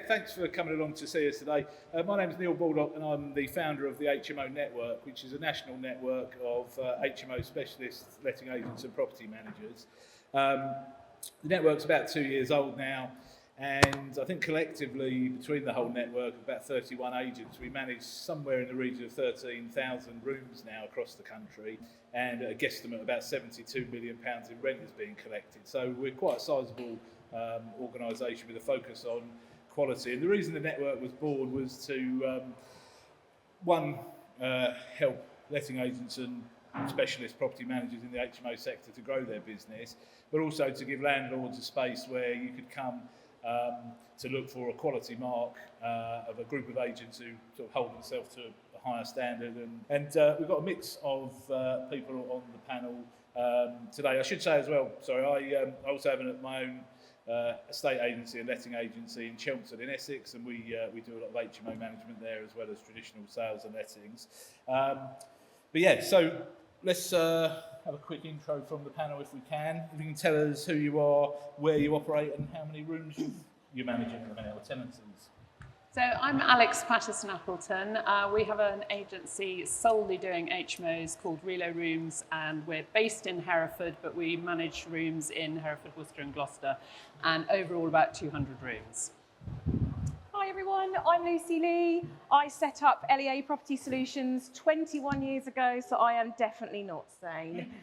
Thanks for coming along to see us today. My name is Neil Baldock and I'm the founder of the HMO Network, which is a national network of HMO specialists, letting agents and property managers. The network's about 2 years old now, and I think collectively between the whole network of about 31 agents, we manage somewhere in the region of 13,000 rooms now across the country, and a guesstimate about £72 million in rent is being collected. So we're quite a sizable organisation with a focus on quality. And the reason the network was born was to, help letting agents and specialist property managers in the HMO sector to grow their business, but also to give landlords a space where you could come to look for a quality mark of a group of agents who sort of hold themselves to a higher standard. And we've got a mix of people on the panel today. I should say as well, I also have my own estate agency and letting agency in Chelmsford in Essex, and we do a lot of HMO management there as well as traditional sales and lettings. So let's have a quick intro from the panel if we can. If you can tell us who you are, where you operate and how many rooms you're managing at the minute, or tenancies. So I'm Alex Patterson-Appleton. We have an agency solely doing HMOs called Relo Rooms, and we're based in Hereford, but we manage rooms in Hereford, Worcester and Gloucester, and overall about 200 rooms. Hi everyone, I'm Lucy Lee. I set up LEA Property Solutions 21 years ago, so I am definitely not sane.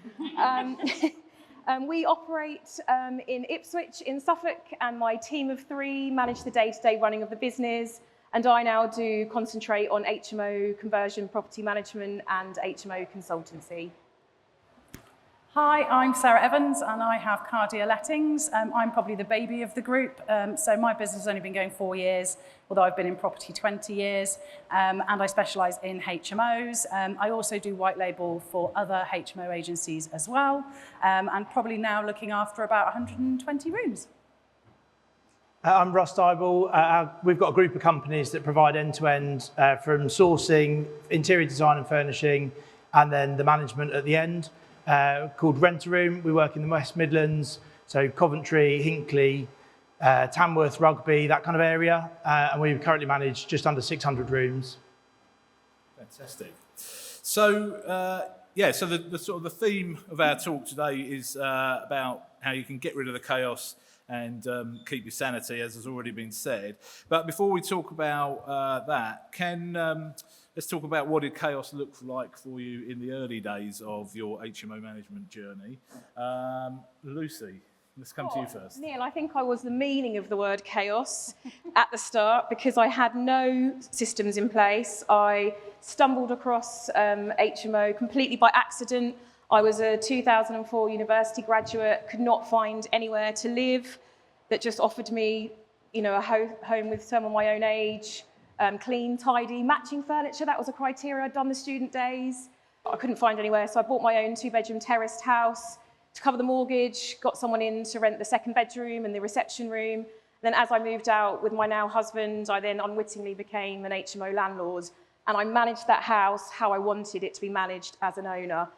We operate in Ipswich in Suffolk, and my team of 3 manage the day-to-day running of the business, and I now do concentrate on HMO conversion, property management and HMO consultancy. Hi, I'm Sarah Evans and I have Cardea Lettings. I'm probably the baby of the group, so my business has only been going 4 years, although I've been in property 20 years, and I specialise in HMOs. I also do white label for other HMO agencies as well, and probably now looking after about 120 rooms. I'm Russ, Dyble. We've got a group of companies that provide end-to-end from sourcing, interior design and furnishing, and then the management at the end. Called Rent-A-Room. We work in the West Midlands, so Coventry, Hinckley, Tamworth, Rugby, that kind of area, and we currently manage just under 600 rooms. Fantastic. So, so the sort of the theme of our talk today is about how you can get rid of the chaos and keep your sanity, as has already been said. But before we talk about that, let's talk about what did chaos look like for you in the early days of your HMO management journey. Lucy, let's come to you first. Neil, I think I was the meaning of the word chaos at the start because I had no systems in place. I stumbled across HMO completely by accident. I was a 2004 university graduate, could not find anywhere to live that just offered me, a home with someone my own age, clean, tidy, matching furniture. That was a criteria. I'd done the student days. I couldn't find anywhere, so I bought my own 2-bedroom terraced house to cover the mortgage, got someone in to rent the 2nd bedroom and the reception room. And then as I moved out with my now husband, I then unwittingly became an HMO landlord, and I managed that house how I wanted it to be managed as an owner.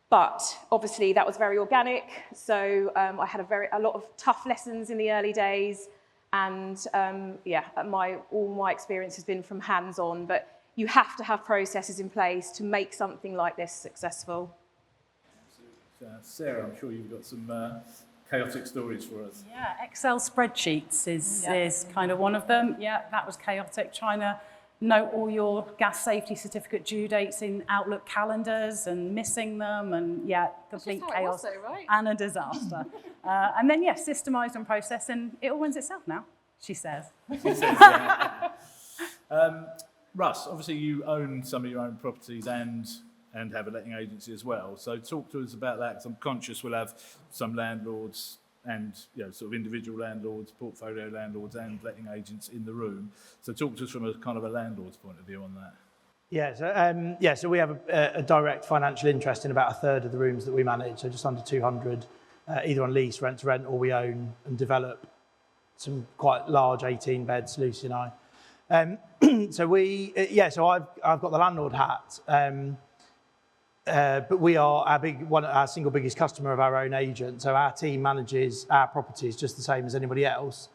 But obviously that was very organic, so I had a lot of tough lessons in the early days, and all my experience has been from hands-on, but you have to have processes in place to make something like this successful. Sarah, I'm sure you've got some chaotic stories for us. Yeah, Excel spreadsheets is kind of one of them. Yeah, that was chaotic, trying to note all your gas safety certificate due dates in Outlook calendars and missing them, and complete chaos and a disaster. And then systemised and processed, and it all runs itself now, she says. Russ, obviously you own some of your own properties and have a letting agency as well. So talk to us about that, because I'm conscious we'll have some landlords and sort of individual landlords, portfolio landlords and letting agents in the room. So talk to us from a kind of a landlord's point of view on that. So we have a direct financial interest in about 1/3 of the rooms that we manage, so just under 200, either on lease, rent to rent, or we own and develop some quite large 18 beds, Lucy and I. So I've got the landlord hat. But we are our single biggest customer of our own agent. So our team manages our properties just the same as anybody else.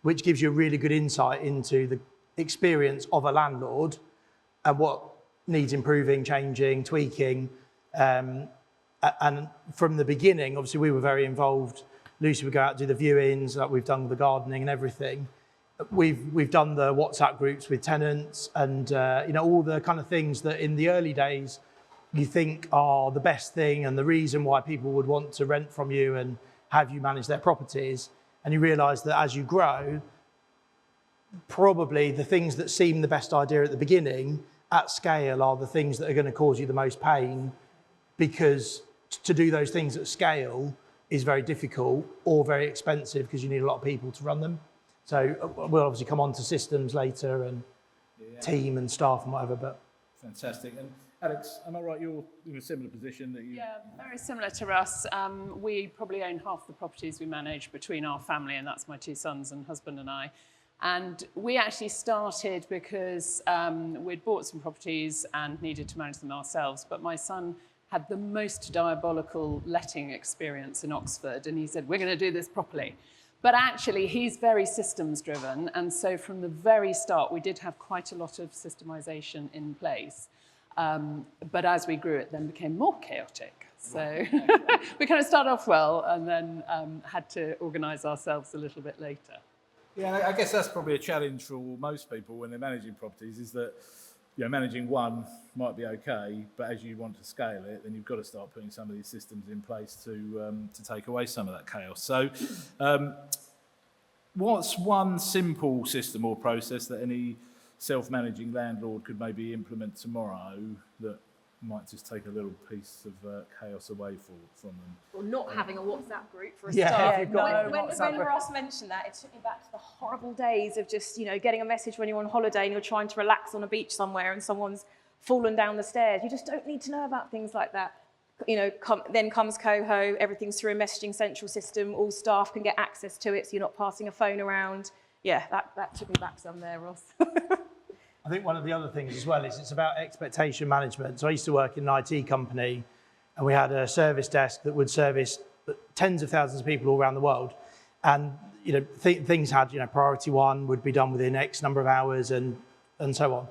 which gives you a really good insight into the experience of a landlord and what needs improving, changing, tweaking. And from the beginning, obviously we were very involved. Lucy would go out and do the viewings, like we've done with the gardening and everything. We've done the WhatsApp groups with tenants and all the kind of things that in the early days you think are the best thing and the reason why people would want to rent from you and have you manage their properties. And you realise that as you grow, probably the things that seem the best idea at the beginning at scale are the things that are going to cause you the most pain, because to do those things at scale is very difficult or very expensive because you need a lot of people to run them. So we'll obviously come on to systems later and team and staff and whatever. But fantastic. And Alex, am I right? You're in a similar position that you? Yeah, very similar to Russ. We probably own half the properties we manage between our family, and that's my 2 sons and husband and I. And we actually started because we'd bought some properties and needed to manage them ourselves. But my son had the most diabolical letting experience in Oxford, and he said, we're going to do this properly. But actually, he's very systems driven. And so from the very start, we did have quite a lot of systemization in place. But as we grew, it then became more chaotic. So we kind of started off well and then had to organise ourselves a little bit later. Yeah, I guess that's probably a challenge for most people when they're managing properties, is that managing one might be okay, but as you want to scale it, then you've got to start putting some of these systems in place to take away some of that chaos. So what's one simple system or process that any self-managing landlord could maybe implement tomorrow that might just take a little piece of chaos away from them? Or not having a WhatsApp group for a Yeah, start. if you've got When Russ mentioned that, it took me back to the horrible days of just, getting a message when you're on holiday and you're trying to relax on a beach somewhere and someone's fallen down the stairs. You just don't need to know about things like that. Then comes COHO, everything's through a messaging central system, all staff can get access to it, so you're not passing a phone around. Yeah, that took me back some there, Ross. I think one of the other things as well is it's about expectation management. So I used to work in an IT company and we had a service desk that would service tens of thousands of people all around the world. And, things had, priority 1 would be done within X number of hours and so on.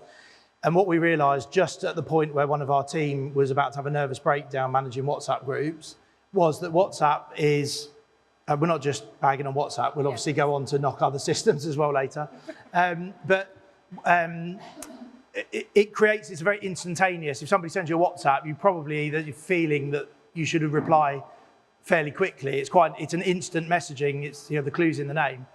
And what we realised just at the point where one of our team was about to have a nervous breakdown managing WhatsApp groups was that WhatsApp is, we're not just bagging on WhatsApp, we'll obviously go on to knock other systems as well later. It creates, it's very instantaneous. If somebody sends you a WhatsApp, you're feeling that you should reply fairly quickly. It's an instant messaging. It's the clue's in the name.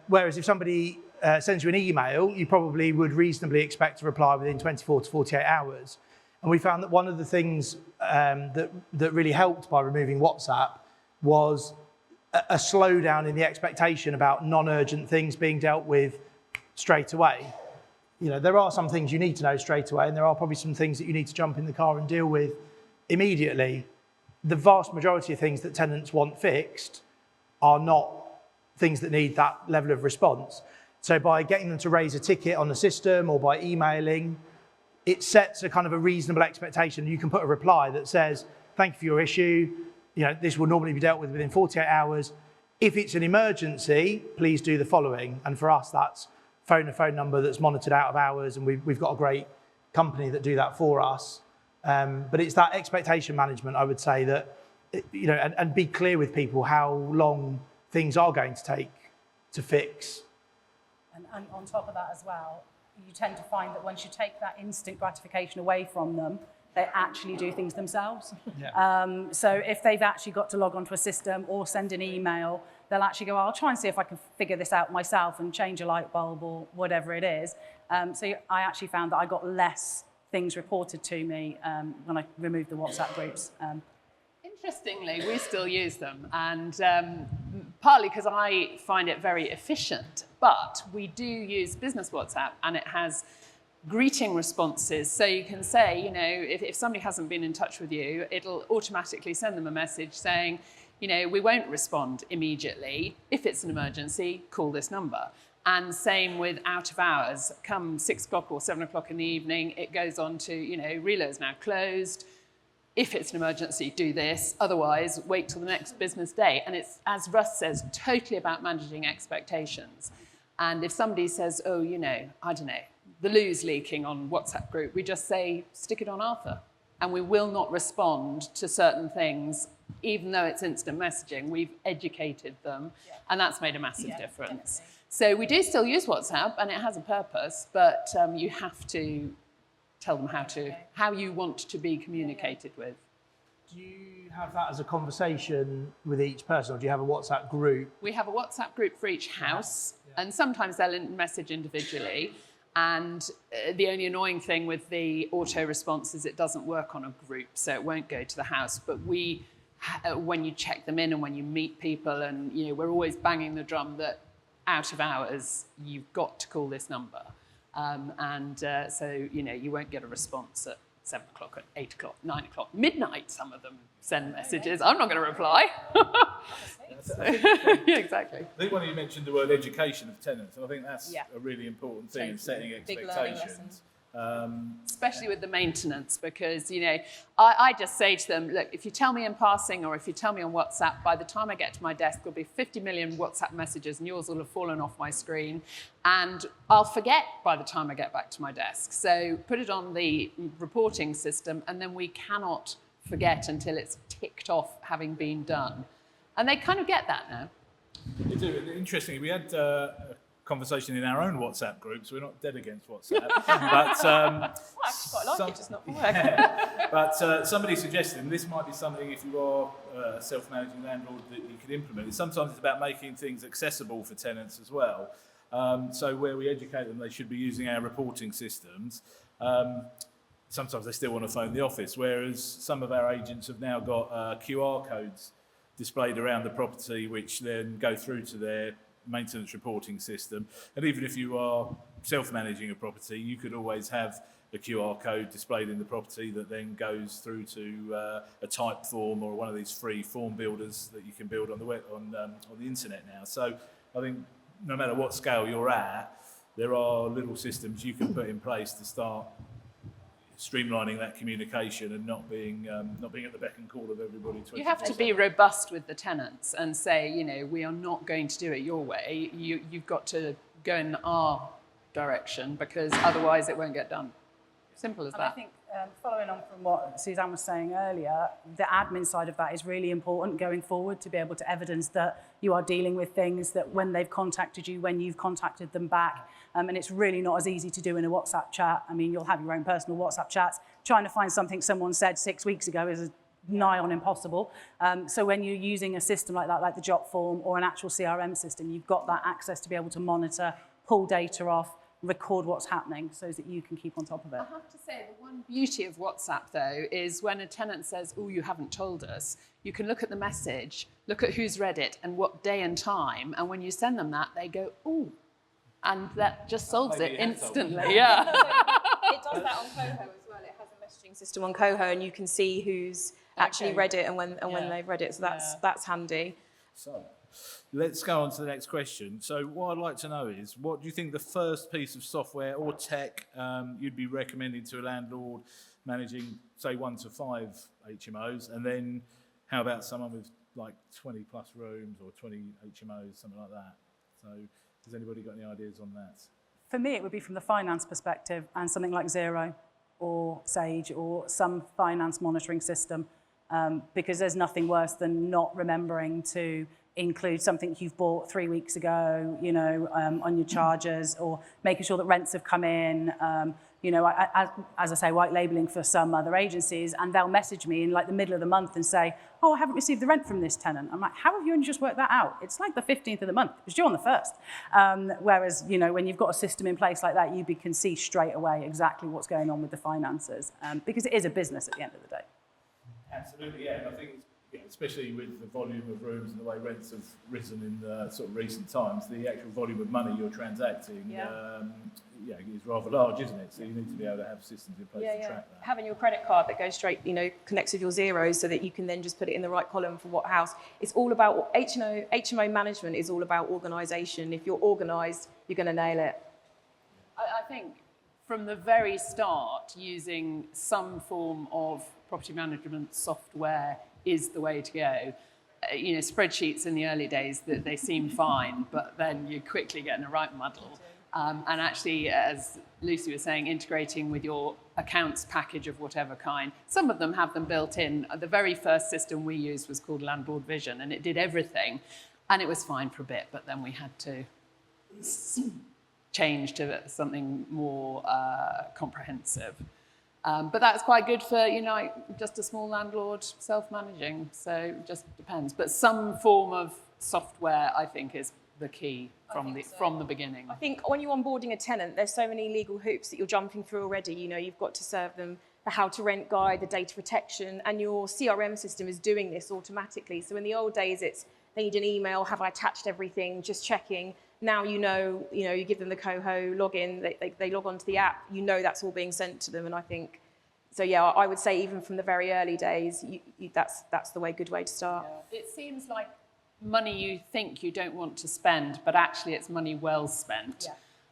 Whereas if somebody sends you an email, you probably would reasonably expect to reply within 24 to 48 hours. And we found that one of the things that really helped by removing WhatsApp was a slowdown in the expectation about non-urgent things being dealt with straight away. There are some things you need to know straight away, and there are probably some things that you need to jump in the car and deal with immediately. The vast majority of things that tenants want fixed are not things that need that level of response. So by getting them to raise a ticket on the system or by emailing, it sets a kind of a reasonable expectation. You can put a reply that says, thank you for your issue. This will normally be dealt with within 48 hours. If it's an emergency, please do the following. And for us, that's phone a phone number that's monitored out of hours, and we've got a great company that do that for us. But it's that expectation management, I would say, that, and be clear with people how long things are going to take to fix. And on top of that as well, you tend to find that once you take that instant gratification away from them, they actually do things themselves. Yeah. So if they've actually got to log onto a system or send an email, they'll actually go, I'll try and see if I can figure this out myself and change a light bulb or whatever it is. So I actually found that I got less things reported to me when I removed the WhatsApp groups. Interestingly, we still use them, and partly because I find it very efficient, but we do use business WhatsApp, and it has greeting responses. So you can say, if somebody hasn't been in touch with you, it'll automatically send them a message saying, we won't respond immediately. If it's an emergency, call this number. And same with out of hours. Come 6 o'clock or 7 o'clock in the evening, it goes on to, Relo's now closed. if it's an emergency, do this. Otherwise, wait till the next business day. And it's, as Russ says, totally about managing expectations. And if somebody says, oh, you know, I don't know, the loo's leaking on WhatsApp group, we just say, stick it on Arthur. And we will not respond to certain things, even though it's instant messaging. We've educated them, and that's made a massive difference. Definitely. So we do still use WhatsApp, and it has a purpose, but you have to tell them how you want to be communicated with. Do you have that as a conversation with each person, or do you have a WhatsApp group? We have a WhatsApp group for each house, and sometimes they'll message individually. And the only annoying thing with the auto response is it doesn't work on a group, so it won't go to the house. But we, when you check them in and when you meet people, and you know, we're always banging the drum that out of hours, you've got to call this number. So, you know, you won't get a response at 7 o'clock, at 8 o'clock, 9 o'clock, midnight. Some of them send messages. I'm not going to reply. Yeah, exactly. I think when you mentioned the word education of tenants, and I think that's a really important thing in setting expectations. Especially with the maintenance, because, you know, I just say to them, look, if you tell me in passing or if you tell me on WhatsApp, by the time I get to my desk, there'll be 50 million WhatsApp messages and yours will have fallen off my screen, and I'll forget by the time I get back to my desk. So put it on the reporting system, and then we cannot forget until it's ticked off having been done. And they kind of get that now. They do. Interestingly, we had a conversation in our own WhatsApp group, so we're not dead against WhatsApp. But I actually quite like it, just not for work. But somebody suggested, and this might be something if you are a self-managing landlord that you could implement. Sometimes it's about making things accessible for tenants as well. So where we educate them, they should be using our reporting systems. Sometimes they still want to phone the office, whereas some of our agents have now got QR codes displayed around the property, which then go through to their maintenance reporting system. And even if you are self-managing a property, you could always have a QR code displayed in the property that then goes through to a type form or one of these free form builders that you can build on the web, on the internet now. So I think no matter what scale you're at, there are little systems you can put in place to start streamlining that communication and not being at the beck and call of everybody. You have to be robust with the tenants and say, you know, we are not going to do it your way. You've got to go in our direction, because otherwise it won't get done. Simple as that. I think following on from what Suzanne was saying earlier, the admin side of that is really important going forward, to be able to evidence that you are dealing with things that when they've contacted you, when you've contacted them back, and it's really not as easy to do in a WhatsApp chat. I mean, you'll have your own personal WhatsApp chats. Trying to find something someone said 6 weeks ago is nigh on impossible. So when you're using a system like that, like the Jot form or an actual CRM system, you've got that access to be able to monitor, pull data off, record what's happening so that you can keep on top of it. I have to say, the one beauty of WhatsApp, though, is when a tenant says, oh, you haven't told us, you can look at the message, look at who's read it and what day and time, and when you send them that, they go, oh, and that just solves it instantly. Yeah. It does that on COHO as well. It has a messaging system on COHO, and you can see who's actually read it and when they've read it, so that's handy. So let's go on to the next question. So what I'd like to know is, what do you think the first piece of software or tech you'd be recommending to a landlord managing, say, 1 to 5 HMOs? And then how about someone with like 20 plus rooms or 20 HMOs, something like that? So has anybody got any ideas on that? For me, it would be from the finance perspective, and something like Xero or Sage or some finance monitoring system, because there's nothing worse than not remembering to include something you've bought 3 weeks ago, you know, on your charges, or making sure that rents have come in. You know, as I say, white labelling for some other agencies, and they'll message me in like the middle of the month and say, oh, I haven't received the rent from this tenant. I'm like, how have you only just worked that out? It's like the 15th of the month. It was due on the 1st. Whereas, you know, when you've got a system in place like that, you can see straight away exactly what's going on with the finances, because it is a business at the end of the day. Absolutely, yeah. And I think, especially with the volume of rooms and the way rents have risen in sort of recent times, the actual volume of money you're transacting is rather large, isn't it? So you need to be able to have systems in place to track that. Having your credit card that goes straight, you know, connects with your zeros so that you can then just put it in the right column for what house. It's all about, HMO management is all about organisation. If you're organised, you're going to nail it. I think from the very start, using some form of property management software is the way to go. You know, spreadsheets in the early days, that they seem fine, but then you quickly get in a right muddle. And actually, as Lucy was saying, integrating with your accounts package of whatever kind. Some of them have them built in. The very first system we used was called Landlord Vision, and it did everything. And it was fine for a bit, but then we had to change to something more comprehensive. But that's quite good for, you know, like just a small landlord self-managing. So it just depends. But some form of software, I think, is the key from the beginning. I think when you're onboarding a tenant, there's so many legal hoops that you're jumping through already. You know, you've got to serve them the how to rent guide, the data protection, and your CRM system is doing this automatically. So in the old days, it's they need an email, have I attached everything, just checking. Now you know, you give them the COHO login, they log onto the app, you know that's all being sent to them. And I think, so yeah, I would say even from the very early days, that's the good way to start. Yeah. It seems like money you think you don't want to spend, but actually it's money well spent.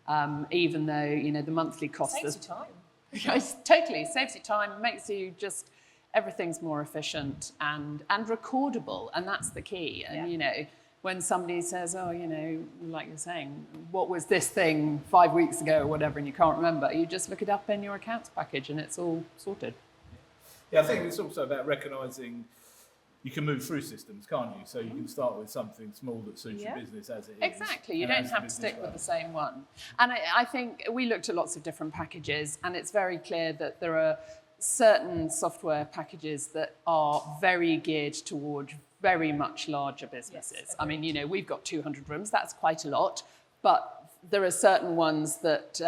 Yeah. Even though, you know, the monthly cost saves you time. Yes, totally, saves you time, makes you just, everything's more efficient and recordable, and that's the key. And, you know, when somebody says, oh, you know, like you're saying, what was this thing 5 weeks ago or whatever, and you can't remember, you just look it up in your accounts package and it's all sorted. Yeah, I think it's also about recognising you can move through systems, can't you? So you can start with something small that suits your business as it is. Exactly, you don't have to stick with the same one. And I think we looked at lots of different packages, and it's very clear that there are certain software packages that are very geared toward very much larger businesses. Yes, I mean, you know, we've got 200 rooms, that's quite a lot, but there are certain ones that,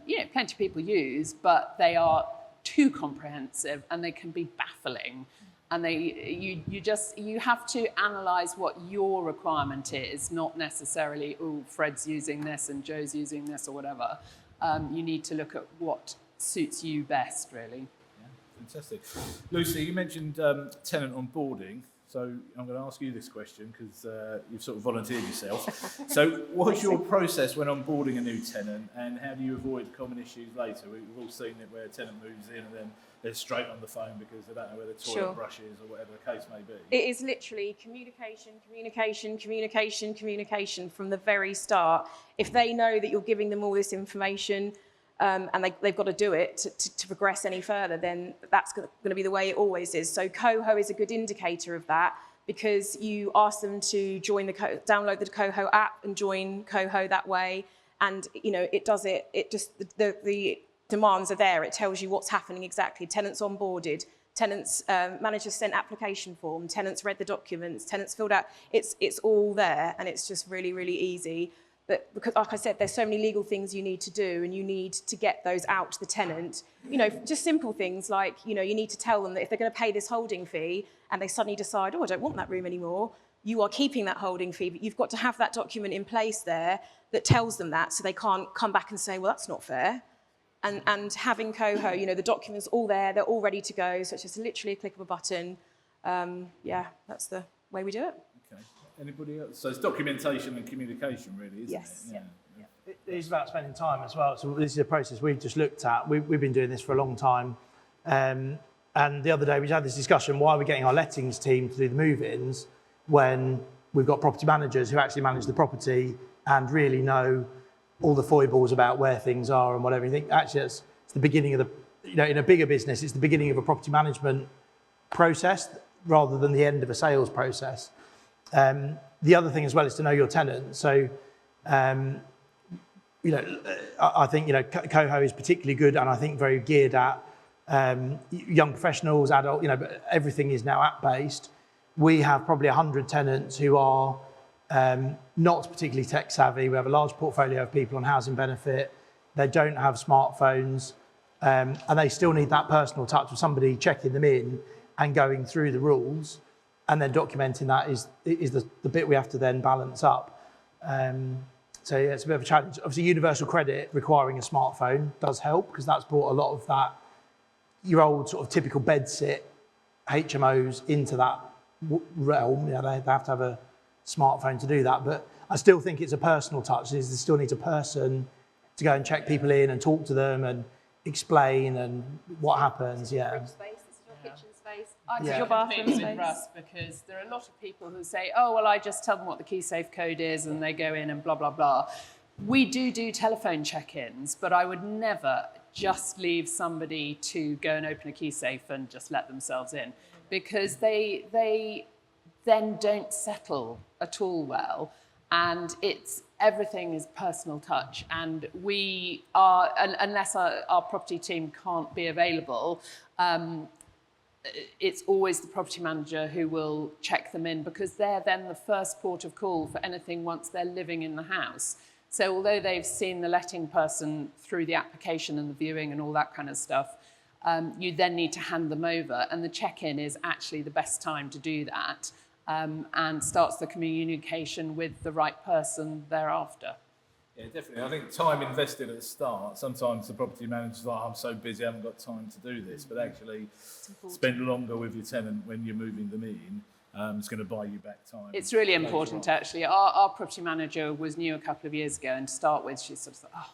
you know, plenty of people use, but they are too comprehensive and they can be baffling. And you have to analyse what your requirement is, not necessarily, oh, Fred's using this and Joe's using this or whatever. You need to look at what suits you best, really. Yeah, fantastic. Lucy, you mentioned tenant onboarding. So I'm going to ask you this question because you've sort of volunteered yourself. So what's your process when onboarding a new tenant, and how do you avoid common issues later? We've all seen it where a tenant moves in and then they're straight on the phone because they don't know where the toilet brush is or whatever the case may be. It is literally communication from the very start. If they know that you're giving them all this information and they've got to do it to progress any further, then that's going to be the way it always is. So COHO is a good indicator of that, because you ask them to join download the COHO app and join COHO that way, and you know it does it. It just the demands are there. It tells you what's happening exactly. Tenants onboarded, tenants managers sent application form, tenants read the documents, tenants filled out. It's all there, and it's just really, really easy. But because, like I said, there's so many legal things you need to do, and you need to get those out to the tenant. You know, just simple things like, you know, you need to tell them that if they're going to pay this holding fee and they suddenly decide, oh, I don't want that room anymore, you are keeping that holding fee, but you've got to have that document in place there that tells them that, so they can't come back and say, well, that's not fair. And having COHO, you know, the documents all there, they're all ready to go, so it's just literally a click of a button. Yeah, that's the way we do it. Okay. Anybody else? So it's documentation and communication, really, isn't it? Yeah. It is about spending time as well. So this is a process we've just looked at. We've been doing this for a long time. And the other day we had this discussion, why are we getting our lettings team to do the move-ins when we've got property managers who actually manage the property and really know all the foibles about where things are and whatever. You think actually it's the beginning of the, you know, in a bigger business, it's the beginning of a property management process rather than the end of a sales process. The other thing as well is to know your tenant. So, you know, I think, you know, COHO is particularly good, and I think very geared at young professionals, adult, you know, but everything is now app-based. We have probably 100 tenants who are not particularly tech savvy. We have a large portfolio of people on housing benefit. They don't have smartphones, and they still need that personal touch of somebody checking them in and going through the rules, and then documenting that is the bit we have to then balance up. So yeah, it's a bit of a challenge. Obviously, universal credit requiring a smartphone does help, because that's brought a lot of that, your old sort of typical bed sit HMOs into that realm. You know, they have to have a smartphone to do that, but I still think it's a personal touch. There still needs a person to go and check people in and talk to them and explain and what happens. Yeah. Space, this is your kitchen space. I Yeah. your bathroom bathroom space. with Russ, because there are a lot of people who say, oh, well, I just tell them what the key safe code is and they go in and blah, blah, blah. We do telephone check-ins, but I would never just leave somebody to go and open a key safe and just let themselves in, because they then don't settle at all well. And everything is personal touch, and we are, unless our property team can't be available, it's always the property manager who will check them in, because they're then the first port of call for anything once they're living in the house. So although they've seen the letting person through the application and the viewing and all that kind of stuff, you then need to hand them over, and the check-in is actually the best time to do that. And starts the communication with the right person thereafter. Yeah, definitely. I think time invested at the start, sometimes the property manager's like, I'm so busy, I haven't got time to do this, but actually spend longer with your tenant when you're moving them in. It's going to buy you back time. It's really important, actually. Our property manager was new a couple of years ago, and to start with, she sort of thought, oh,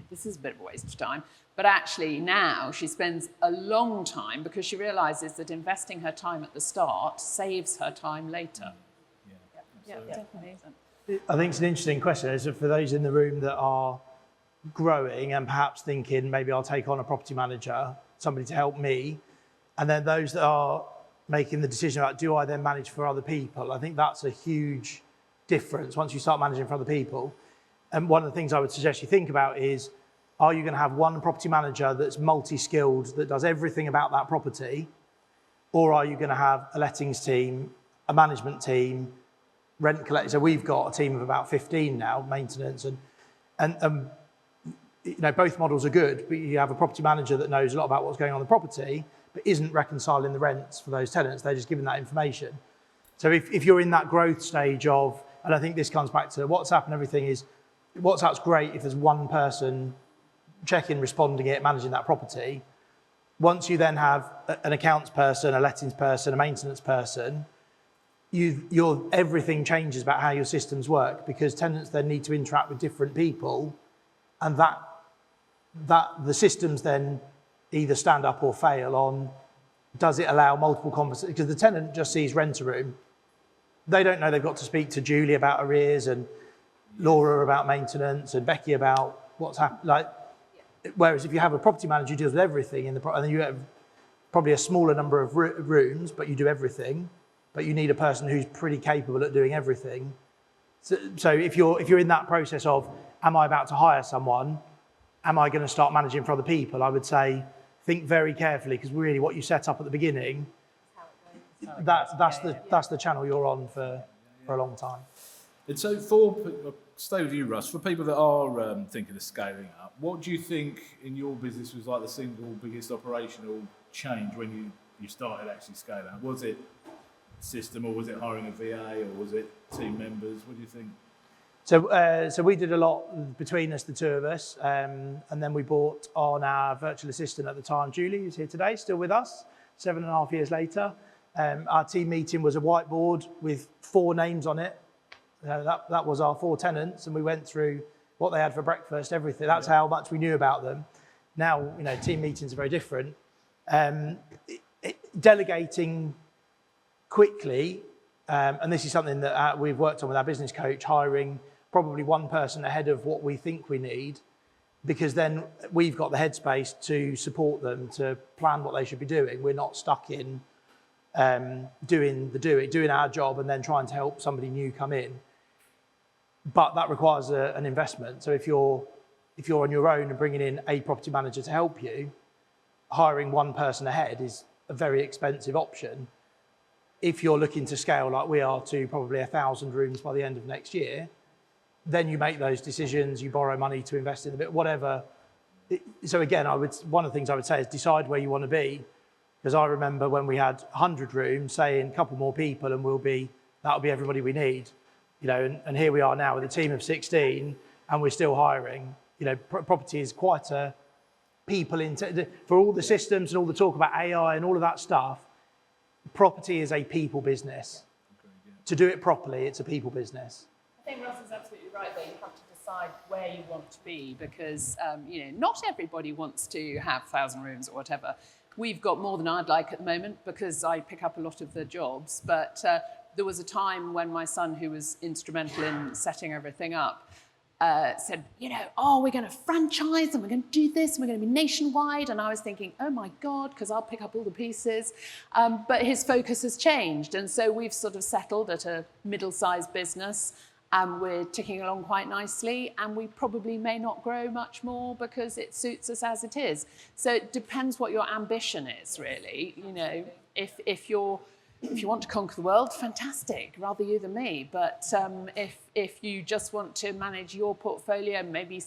this is a bit of a waste of time. But actually now she spends a long time, because she realises that investing her time at the start saves her time later. Yeah, definitely. I think it's an interesting question. Is for those in the room that are growing and perhaps thinking, maybe I'll take on a property manager, somebody to help me, and then those that are making the decision about, do I then manage for other people? I think that's a huge difference once you start managing for other people. And one of the things I would suggest you think about is, are you going to have one property manager that's multi-skilled, that does everything about that property? Or are you going to have a lettings team, a management team, rent collector? So we've got a team of about 15 now, maintenance, and both models are good, but you have a property manager that knows a lot about what's going on in the property, but isn't reconciling the rents for those tenants. They're just giving that information. So if you're in that growth stage of, and I think this comes back to WhatsApp and everything, is WhatsApp's great if there's one person checking, responding it, managing that property. Once you then have an accounts person, a lettings person, a maintenance person, everything changes about how your systems work, because tenants then need to interact with different people, and that the systems then either stand up or fail on, does it allow multiple conversations? Because the tenant just sees rent a room. They don't know they've got to speak to Julie about arrears, and Laura about maintenance, and Becky about what's happened. Whereas if you have a property manager who deals with everything and then you have probably a smaller number of rooms, but you do everything, but you need a person who's pretty capable at doing everything. So if you're in that process of, am I about to hire someone? Am I going to start managing for other people? I would say, think very carefully, because really what you set up at the beginning, that's the channel you're on for a long time. And so stay with you, Russ, for people that are thinking of scaling up, what do you think in your business was like the single biggest operational change when you started actually scaling up? Was it system, or was it hiring a VA, or was it team members? What do you think? So we did a lot between us, the two of us, and then we brought on our virtual assistant at the time, Julie, who's here today, still with us, 7.5 years later. Our team meeting was a whiteboard with 4 names on it. That was our 4 tenants, and we went through what they had for breakfast, everything. That's how much we knew about them. Now, team meetings are very different. Delegating quickly, and this is something that we've worked on with our business coach, hiring probably one person ahead of what we think we need, because then we've got the headspace to support them, to plan what they should be doing. We're not stuck in doing our job and then trying to help somebody new come in. But that requires an investment. So if you're on your own and bringing in a property manager to help you, hiring one person ahead is a very expensive option. If you're looking to scale like we are to probably 1,000 rooms by the end of next year, then you make those decisions, you borrow money to invest in a bit, whatever. So again, one of the things I would say is decide where you want to be. Because I remember when we had 100 rooms, saying a couple more people and that'll be everybody we need. And here we are now with a team of 16 and we're still hiring. Property is quite a for all the systems and all the talk about AI and all of that stuff, property is a people business. To do it properly, it's a people business. I think Russ is absolutely right there. You have to decide where you want to be, because not everybody wants to have 1,000 rooms or whatever. We've got more than I'd like at the moment because I pick up a lot of the jobs, but there was a time when my son, who was instrumental in setting everything up, said, we're going to franchise and we're going to do this and we're going to be nationwide. And I was thinking, oh my God, because I'll pick up all the pieces. But his focus has changed. And so we've sort of settled at a middle-sized business and we're ticking along quite nicely. And we probably may not grow much more because it suits us as it is. So it depends what your ambition is, really. If you want to conquer the world, fantastic, rather you than me. But if you just want to manage your portfolio, maybe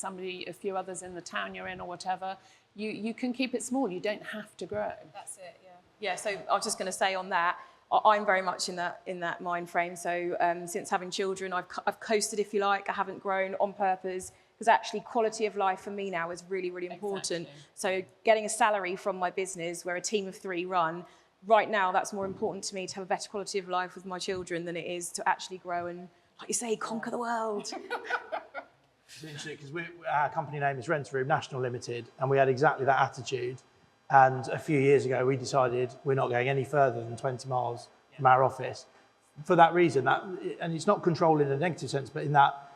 a few others in the town you're in or whatever, you can keep it small. You don't have to grow. That's it, yeah. Yeah, so I was just going to say on that, I'm very much in that mind frame. So since having children, I've coasted, if you like. I haven't grown on purpose because actually quality of life for me now is really, really important. Exactly. So getting a salary from my business where a team of 3 run, right now, that's more important to me to have a better quality of life with my children than it is to actually grow and, like you say, conquer the world. It's interesting because our company name is Rent a Room National Limited, and we had exactly that attitude. And a few years ago, we decided we're not going any further than 20 miles from our office. For that reason, and it's not control in a negative sense, but in that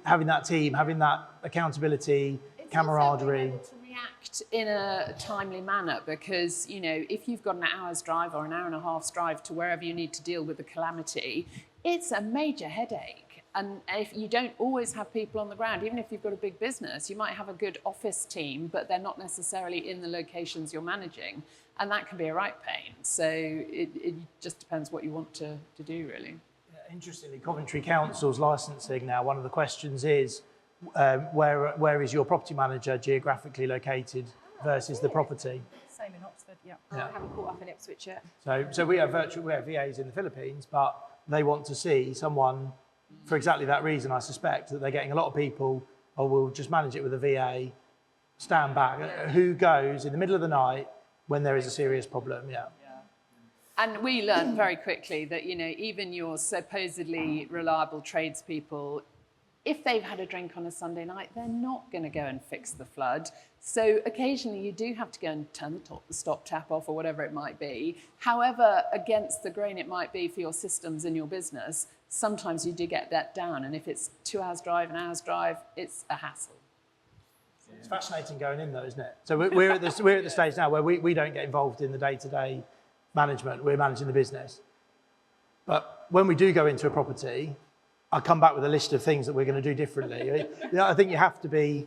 having that team, having that accountability, camaraderie. It's also being able to react in a timely manner because, if you've got an hour's drive or an hour and a half's drive to wherever you need to deal with a calamity, it's a major headache. And if you don't always have people on the ground, even if you've got a big business, you might have a good office team, but they're not necessarily in the locations you're managing. And that can be a right pain. So it just depends what you want to do, really. Yeah, interestingly, Coventry Council's licensing now, one of the questions is, where is your property manager geographically located versus the property? Same in Oxford, yeah. I haven't caught up in Ipswich yet. So we have VAs in the Philippines, but they want to see someone for exactly that reason. I suspect that they're getting a lot of people, we'll just manage it with a VA, stand back. Who goes in the middle of the night when there is a serious problem? Yeah. And we learned very quickly that, even your supposedly reliable tradespeople, if they've had a drink on a Sunday night, they're not going to go and fix the flood. So occasionally you do have to go and turn the stop tap off or whatever it might be. However against the grain it might be for your systems in your business, sometimes you do get that down. And if it's 2 hours drive, an hour's drive, it's a hassle. It's fascinating going in though, isn't it? So we're at the stage now where we don't get involved in the day-to-day management. We're managing the business. But when we do go into a property, I come back with a list of things that we're going to do differently. I think you have to be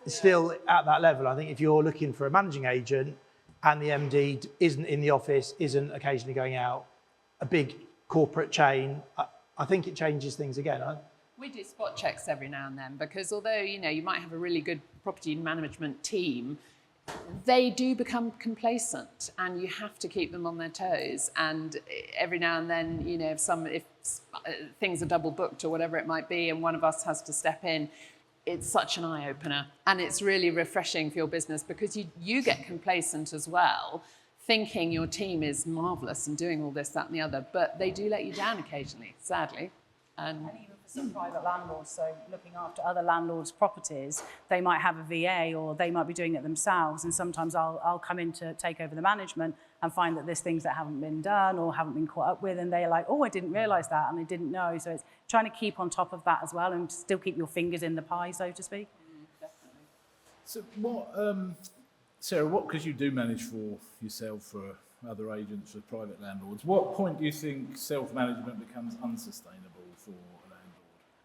still at that level. I think if you're looking for a managing agent and the MD isn't in the office, isn't occasionally going out, a big corporate chain, I think it changes things again. We do spot checks every now and then because although, you might have a really good property management team, they do become complacent and you have to keep them on their toes. And every now and then, if things are double booked or whatever it might be and one of us has to step in, it's such an eye-opener. And it's really refreshing for your business because you get complacent as well, thinking your team is marvellous and doing all this, that and the other, but they do let you down occasionally, sadly. And even for some private landlords, so looking after other landlords' properties, they might have a VA or they might be doing it themselves. And sometimes I'll come in to take over the management and find that there's things that haven't been done or haven't been caught up with. And they're like, I didn't realise that. And they didn't know. So it's trying to keep on top of that as well and still keep your fingers in the pie, so to speak. Definitely. So what, Sarah, because you do manage for yourself, for other agents, for private landlords, what point do you think self-management becomes unsustainable for a landlord?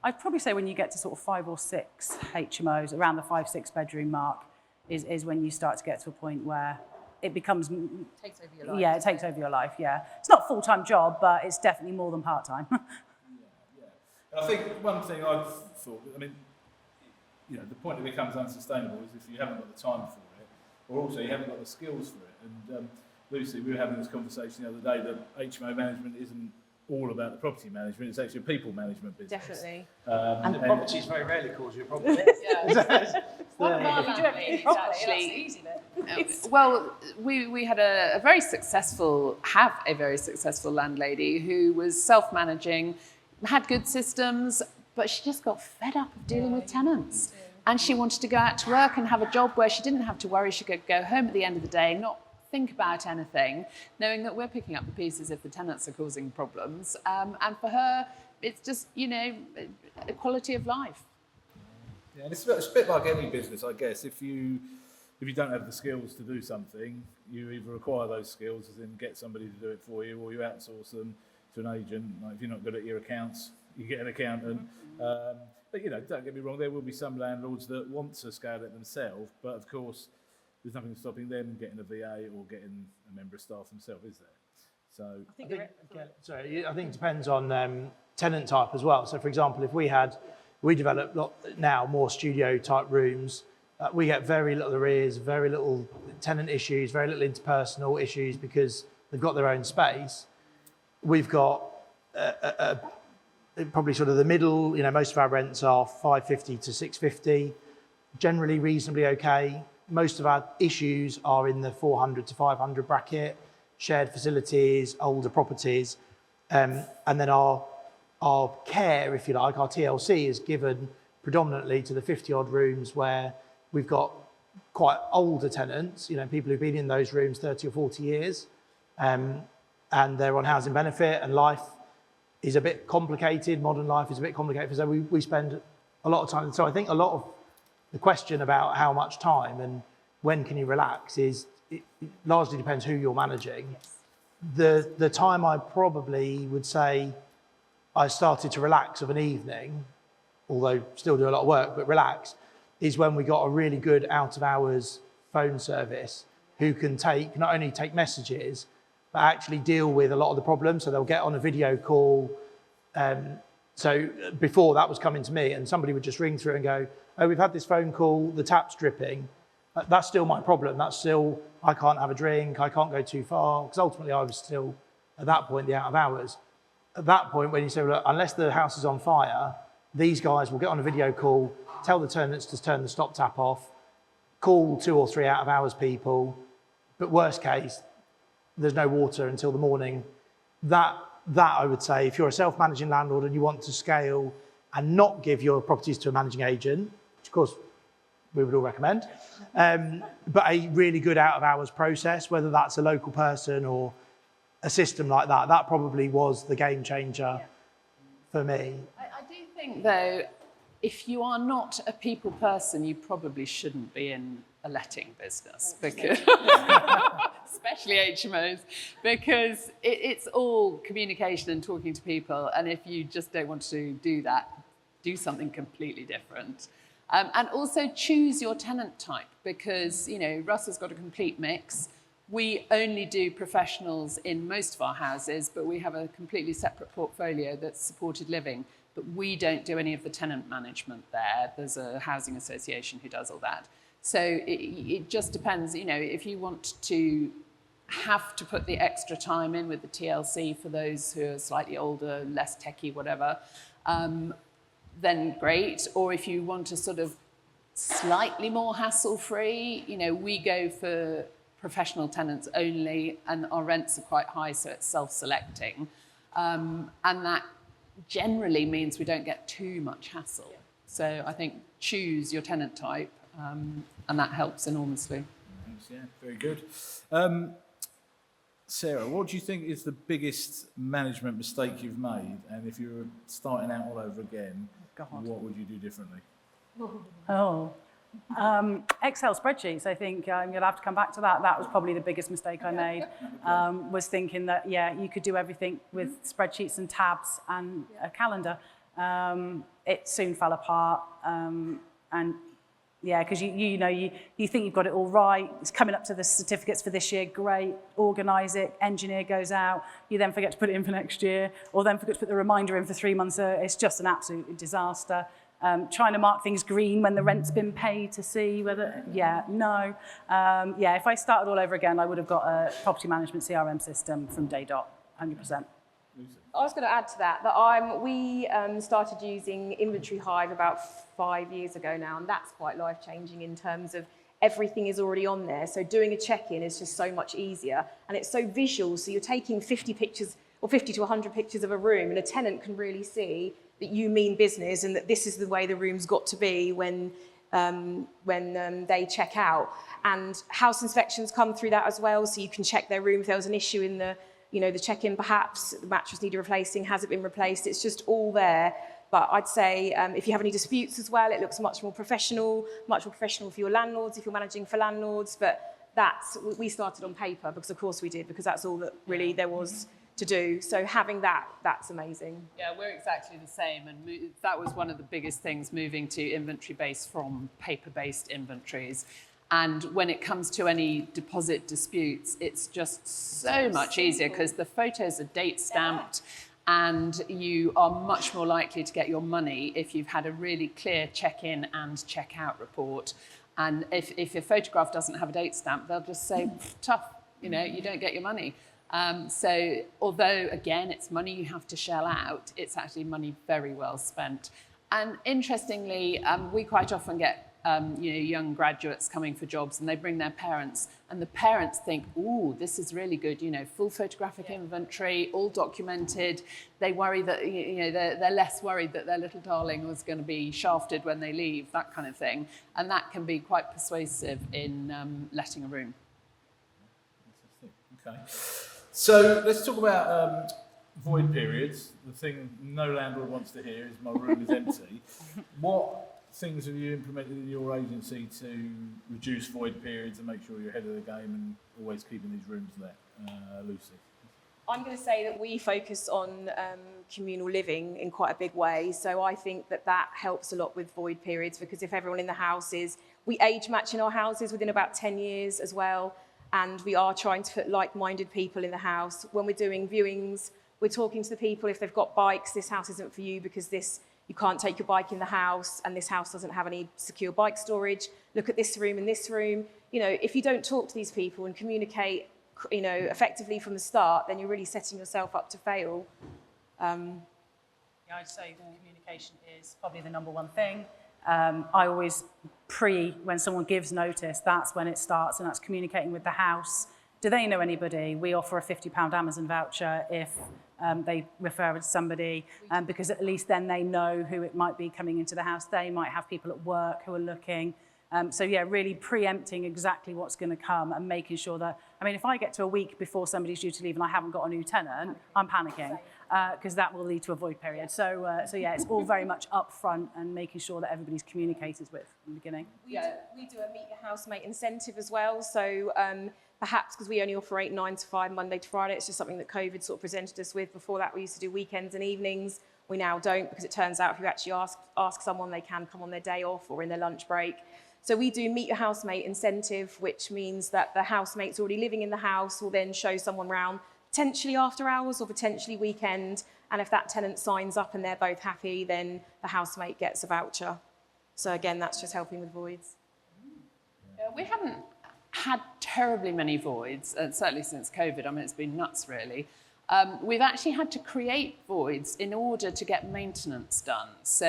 I'd probably say when you get to sort of 5 or 6 HMOs, around the 5-6 bedroom mark, is when you start to get to a point where it becomes... Takes over your life. Yeah, it takes over your life, yeah. It's not a full-time job, but it's definitely more than part-time. Yeah. And I think one thing I've thought, the point it becomes unsustainable is if you haven't got the time for it, or also you haven't got the skills for it. And Lucy, we were having this conversation the other day that HMO management isn't all about the property management, it's actually a people management business. Definitely. And the properties very rarely cause you a problem. If you do everything properly, that's the easy bit. Well, we had a very successful landlady who was self-managing, had good systems, but she just got fed up of dealing with tenants. And she wanted to go out to work and have a job where she didn't have to worry. She could go home at the end of the day, not think about anything, knowing that we're picking up the pieces if the tenants are causing problems. And for her, it's just, you know, a quality of life. Yeah, and it's a bit like any business, I guess. If you don't have the skills to do something, you either acquire those skills and then get somebody to do it for you, or you outsource them to an agent. Like if you're not good at your accounts, you get an accountant. But you know, don't get me wrong, there will be some landlords that want to scale it themselves, but of course, there's nothing stopping them getting a VA or getting a member of staff themselves, is there? So I think it depends on tenant type as well. So for example, if we develop now more studio type rooms, we get very little arrears, very little tenant issues, very little interpersonal issues because they've got their own space. We've got probably sort of the middle, you know, most of our rents are 550 to 650, generally reasonably okay. Most of our issues are in the 400 to 500 bracket, shared facilities, older properties. And then our care, if you like, our TLC is given predominantly to the 50 odd rooms where we've got quite older tenants, you know, people who've been in those rooms 30 or 40 years, and they're on housing benefit, and life is a bit complicated, modern life is a bit complicated, so we spend a lot of time. So I think a lot of the question about how much time and when can you relax it largely depends who you're managing. Yes. The time I probably would say I started to relax of an evening, although still do a lot of work, but relax, is when we got a really good out of hours phone service who can not only take messages, but actually deal with a lot of the problems. So they'll get on a video call. So before that was coming to me and somebody would just ring through and go, oh, we've had this phone call, the tap's dripping. That's still my problem. That's still, I can't have a drink, I can't go too far, because ultimately I was still, at that point, the out of hours. At that point, when you say, look, unless the house is on fire, these guys will get on a video call, tell the tenants to turn the stop tap off, call 2 or 3 out of hours people, but worst case, there's no water until the morning. That I would say, if you're a self-managing landlord and you want to scale and not give your properties to a managing agent, which of course we would all recommend, but a really good out of hours process, whether that's a local person or a system like that, that probably was the game changer for me. I do think though, if you are not a people person, you probably shouldn't be in a letting business, because especially HMOs, because it's all communication and talking to people. And if you just don't want to do that, do something completely different. And also choose your tenant type, because, you know, Russ has got a complete mix. We only do professionals in most of our houses, but we have a completely separate portfolio that's supported living. But we don't do any of the tenant management there. There's a housing association who does all that. So it just depends, you know, if you want to have to put the extra time in with the TLC for those who are slightly older, less techie, whatever, then great. Or if you want to sort of slightly more hassle-free, you know, we go for professional tenants only, and our rents are quite high, so it's self-selecting. And that generally means we don't get too much hassle. So I think choose your tenant type, and that helps enormously. Thanks, yeah, very good. Sarah, what do you think is the biggest management mistake you've made? And if you were starting out all over again, what would you do differently? Excel spreadsheets, I think you'll have to come back to that. That was probably the biggest mistake I made, was thinking that, you could do everything with spreadsheets and tabs and a calendar. It soon fell apart. And because you know, you think you've got it all right. It's coming up to the certificates for this year, great, organise it, engineer goes out, you then forget to put it in for next year, or then forget to put the reminder in for 3 months. It's just an absolute disaster. Trying to mark things green when the rent's been paid to see whether, if I started all over again, I would have got a property management CRM system from day dot, 100%. I was going to add to that we started using Inventory Hive about 5 years ago now, and that's quite life-changing in terms of everything is already on there. So doing a check-in is just so much easier, and it's so visual. So you're taking 50 pictures or 50 to 100 pictures of a room, and a tenant can really see that you mean business and that this is the way the room's got to be when when they check out. And house inspections come through that as well, so you can check their room if there was an issue in the, the check-in perhaps, the mattress needed replacing, has it been replaced? It's just all there. But I'd say if you have any disputes as well, it looks much more professional for your landlords if you're managing for landlords. But we started on paper because of course we did, because that's all that really there was to do. So having that's amazing. Yeah, we're exactly the same. And that was one of the biggest things, moving to inventory-based from paper-based inventories. And when it comes to any deposit disputes, it's just so much easier because the photos are date stamped. And you are much more likely to get your money if you've had a really clear check-in and check-out report. And if your photograph doesn't have a date stamp, they'll just say, tough, you don't get your money. So although, again, it's money you have to shell out, it's actually money very well spent. And interestingly, we quite often get young graduates coming for jobs, and they bring their parents, and the parents think, ooh, this is really good, full photographic inventory, all documented. They worry that, they're less worried that their little darling was going to be shafted when they leave, that kind of thing. And that can be quite persuasive in letting a room. Okay. So let's talk about void periods. The thing no landlord wants to hear is my room is empty. What things have you implemented in your agency to reduce void periods and make sure you're ahead of the game and always keeping these rooms there? Lucy? I'm going to say that we focus on communal living in quite a big way. So I think that helps a lot with void periods, because if everyone in the house we age match in our houses within about 10 years as well. And we are trying to put like-minded people in the house. When we're doing viewings, we're talking to the people. If they've got bikes, this house isn't for you because you can't take your bike in the house, and this house doesn't have any secure bike storage. Look at this room and this room. If you don't talk to these people and communicate, effectively from the start, then you're really setting yourself up to fail. Yeah, I'd say communication is probably the number one thing. I always when someone gives notice, that's when it starts, and that's communicating with the house. Do they know anybody? We offer a £50 Amazon voucher if they refer it to somebody, because at least then they know who it might be coming into the house. They might have people at work who are looking. So yeah, really preempting exactly what's going to come and making sure that, if I get to a week before somebody's due to leave and I haven't got a new tenant, I'm panicking, because that will lead to a void period. So yeah, it's all very much upfront and making sure that everybody's communicated with from the beginning. We do a meet your housemate incentive as well. So perhaps because we only operate 9 to 5, Monday to Friday, it's just something that COVID sort of presented us with. Before that, we used to do weekends and evenings. We now don't, because it turns out if you actually ask someone, they can come on their day off or in their lunch break. So we do meet your housemate incentive, which means that the housemates already living in the house will then show someone round, potentially after hours or potentially weekend. And if that tenant signs up and they're both happy, then the housemate gets a voucher. So again, that's just helping with voids. We haven't had terribly many voids, certainly since COVID. It's been nuts, really. We've actually had to create voids in order to get maintenance done. So,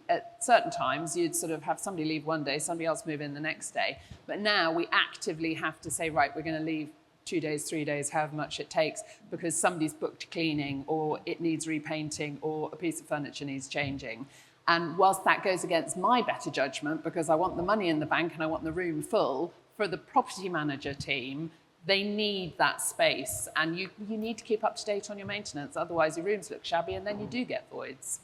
at certain times, you'd sort of have somebody leave one day, somebody else move in the next day. But now we actively have to say, right, we're going to leave 2 days, 3 days, however much it takes, because somebody's booked cleaning, or it needs repainting, or a piece of furniture needs changing. And whilst that goes against my better judgment, because I want the money in the bank and I want the room full, for the property manager team, they need that space, and you need to keep up to date on your maintenance, otherwise your rooms look shabby and then you do get voids.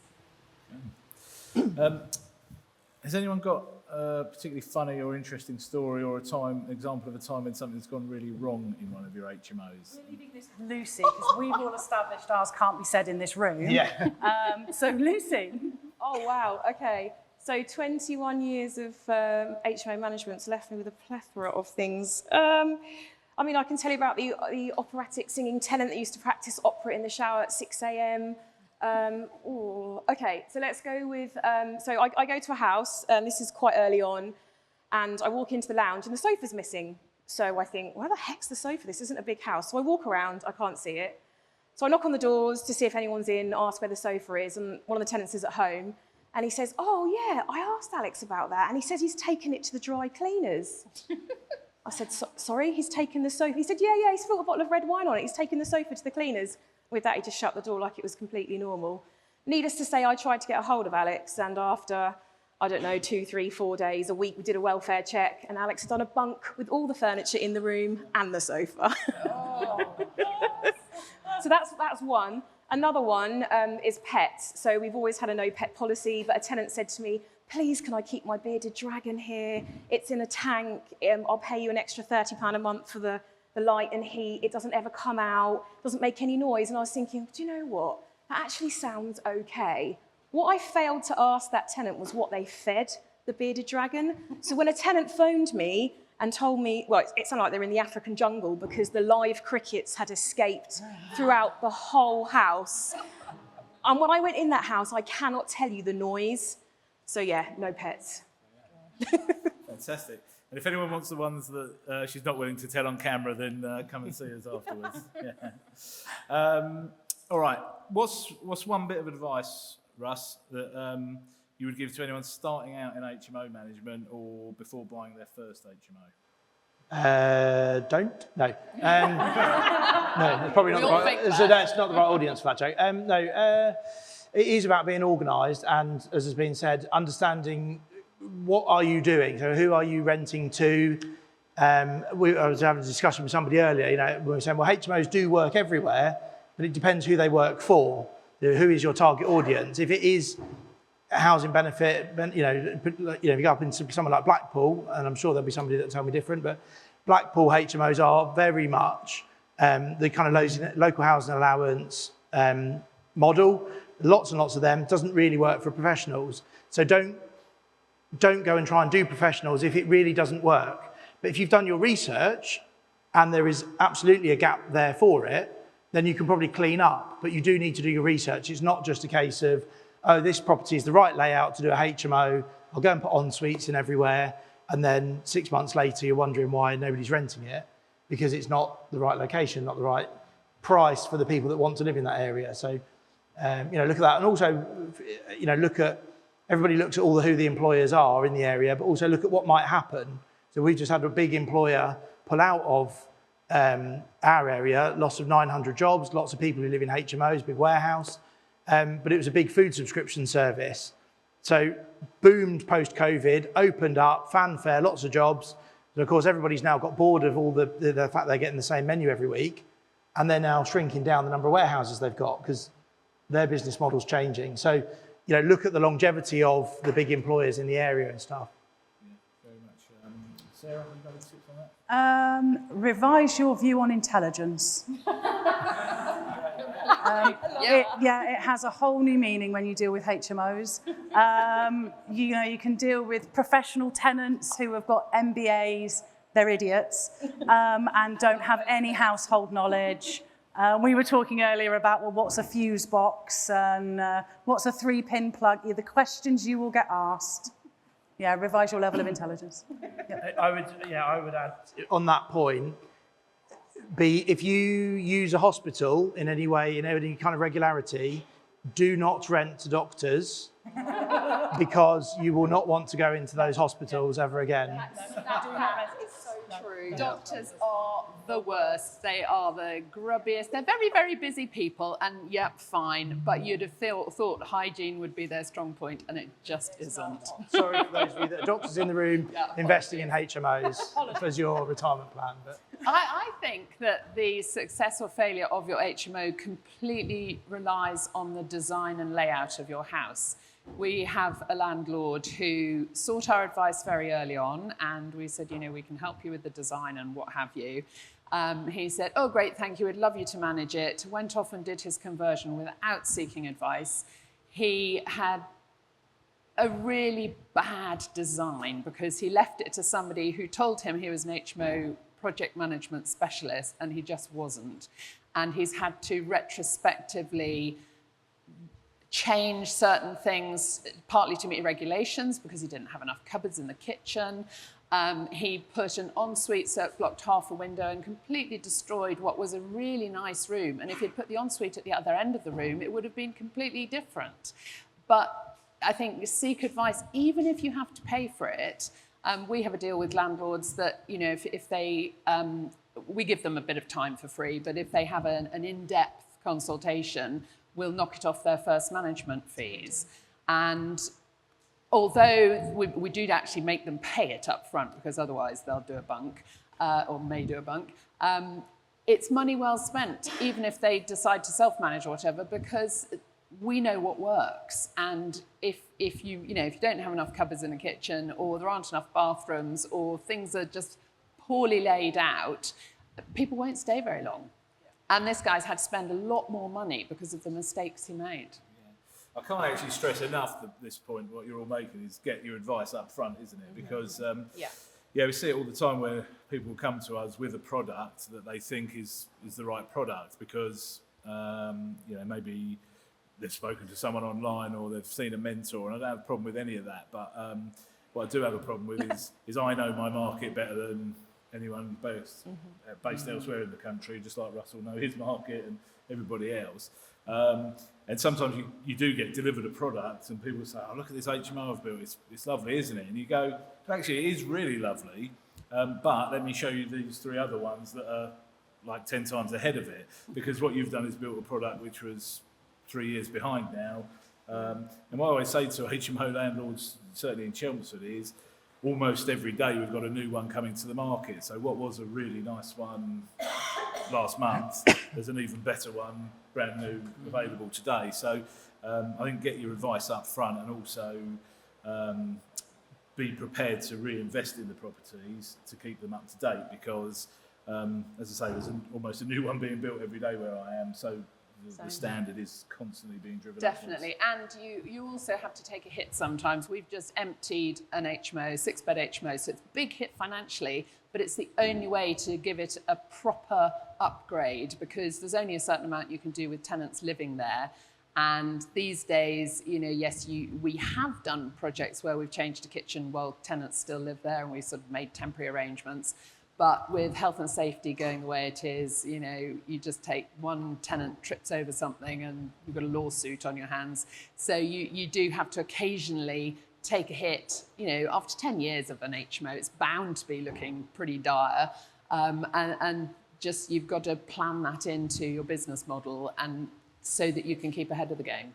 Has anyone got a particularly funny or interesting story or example of a time when something's gone really wrong in one of your HMOs? We're leaving this with Lucy, because we've all established ours can't be said in this room. Yeah. So Lucy. Oh, wow, okay. So 21 years of HMO management's left me with a plethora of things. I can tell you about the operatic singing tenant that used to practice opera in the shower at 6 a.m. Okay, so let's go with, I go to a house, this is quite early on, and I walk into the lounge and the sofa's missing. So I think, where the heck's the sofa? This isn't a big house. So I walk around, I can't see it. So I knock on the doors to see if anyone's in, ask where the sofa is, and one of the tenants is at home. And he says, oh yeah, I asked Alex about that, and he says he's taken it to the dry cleaners. I said, sorry, he's taken the sofa? He said, yeah, he's filled a bottle of red wine on it. He's taken the sofa to the cleaners. With that, he just shut the door like it was completely normal. Needless to say, I tried to get a hold of Alex, and after I don't know, 2, 3, 4 days, a week, we did a welfare check, and Alex had done a bunk with all the furniture in the room and the sofa. So that's one. Another one is pets. So we've always had a no pet policy, but a tenant said to me, please, can I keep my bearded dragon here? It's in a tank. I'll pay you an extra £30 a month for the light and heat. It doesn't ever come out, doesn't make any noise. And I was thinking, do you know what? That actually sounds okay. What I failed to ask that tenant was what they fed the bearded dragon. So when a tenant phoned me and told me, well, it sounded like they're in the African jungle because the live crickets had escaped throughout the whole house. And when I went in that house, I cannot tell you the noise. So yeah, no pets. Fantastic. And if anyone wants the ones that she's not willing to tell on camera, then come and see us afterwards. Yeah. All right. What's one bit of advice, Russ, that you would give to anyone starting out in HMO management or before buying their first HMO? Don't? No. No, it's probably not the right. So that's not the right audience for that joke. No. It is about being organised and, as has been said, understanding what are you doing. So who are you renting to? I was having a discussion with somebody earlier. We were saying, well, HMOs do work everywhere, but it depends who they work for. Who is your target audience? If it is a housing benefit, if you go up into somewhere like Blackpool, and I'm sure there'll be somebody that'll tell me different, but Blackpool HMOs are very much the kind of local housing allowance model. Lots and lots of them. Doesn't really work for professionals. So don't go and try and do professionals if it really doesn't work. But if you've done your research and there is absolutely a gap there for it, then you can probably clean up. But you do need to do your research. It's not just a case of, oh, this property is the right layout to do a HMO. I'll go and put en suites in everywhere. And then 6 months later, you're wondering why nobody's renting it because it's not the right location, not the right price for the people that want to live in that area. So, look at that. And also, everybody looks at who the employers are in the area, but also look at what might happen. So we've just had a big employer pull out of our area, loss of 900 jobs, lots of people who live in HMOs, big warehouse, but it was a big food subscription service. So boomed post-COVID, opened up, fanfare, lots of jobs. And of course, everybody's now got bored of all the fact they're getting the same menu every week, and they're now shrinking down the number of warehouses they've got because their business model's changing. So, look at the longevity of the big employers in the area and stuff. Yeah, very much. Sarah, have you got any tips on that? Revise your view on intelligence. It has a whole new meaning when you deal with HMOs. You can deal with professional tenants who have got MBAs, they're idiots, and don't have any household knowledge. We were talking earlier about, what's a fuse box and what's a 3-pin plug? The questions you will get asked. Yeah, revise your level of intelligence. Yep. I would add on that point, if you use a hospital in any way, in any kind of regularity, do not rent to doctors because you will not want to go into those hospitals ever again. It's so true. Doctors are the worst. They are the grubbiest. They're very, very busy people, and yep, fine. But you'd have thought hygiene would be their strong point, and it just isn't. Sorry for those of you that are doctors in the room investing in HMOs as your retirement plan. But I think that the success or failure of your HMO completely relies on the design and layout of your house. We have a landlord who sought our advice very early on, and we said, we can help you with the design and what have you. He said, oh, great, thank you, we'd love you to manage it. Went off and did his conversion without seeking advice. He had a really bad design because he left it to somebody who told him he was an HMO project management specialist, and he just wasn't. And he's had to retrospectively change certain things, partly to meet regulations because he didn't have enough cupboards in the kitchen. He put an ensuite so it blocked half a window and completely destroyed what was a really nice room. And if he'd put the ensuite at the other end of the room, it would have been completely different. But I think seek advice, even if you have to pay for it. We have a deal with landlords that, if they, we give them a bit of time for free, but if they have an in-depth consultation, we'll knock it off their first management fees. And although we do actually make them pay it up front, because otherwise they'll do a bunk, or may do a bunk. It's money well spent, even if they decide to self-manage or whatever, because we know what works. And if you don't have enough cupboards in the kitchen, or there aren't enough bathrooms, or things are just poorly laid out, people won't stay very long. And this guy's had to spend a lot more money because of the mistakes he made. I can't actually stress enough at this point what you're all making is get your advice up front, isn't it? Because we see it all the time where people come to us with a product that they think is the right product because maybe they've spoken to someone online or they've seen a mentor, and I don't have a problem with any of that. But what I do have a problem with is I know my market better than anyone based elsewhere in the country, just like Russ will know his market and everybody else. And sometimes you do get delivered a product and people say, oh, look at this HMO I've built, it's lovely, isn't it? And you go, actually, it is really lovely, but let me show you these 3 other ones that are like 10 times ahead of it, because what you've done is built a product which was 3 years behind now. And what I always say to HMO landlords, certainly in Chelmsford, is almost every day we've got a new one coming to the market. So what was a really nice one last month, there's an even better one, brand new, available today. So I think get your advice up front, and also be prepared to reinvest in the properties to keep them up to date, because as I say, there's almost a new one being built every day where I am. So the standard is constantly being driven. Definitely. upwards. And you also have to take a hit sometimes. We've just emptied an HMO, 6-bed HMO, so it's a big hit financially, but it's the only way to give it a proper upgrade, because there's only a certain amount you can do with tenants living there. And these days, yes, we have done projects where we've changed a kitchen while tenants still live there, and we've sort of made temporary arrangements. But with health and safety going the way it is, you just take one tenant trips over something and you've got a lawsuit on your hands. So you do have to occasionally take a hit. After 10 years of an HMO, it's bound to be looking pretty dire. And just you've got to plan that into your business model, and so that you can keep ahead of the game.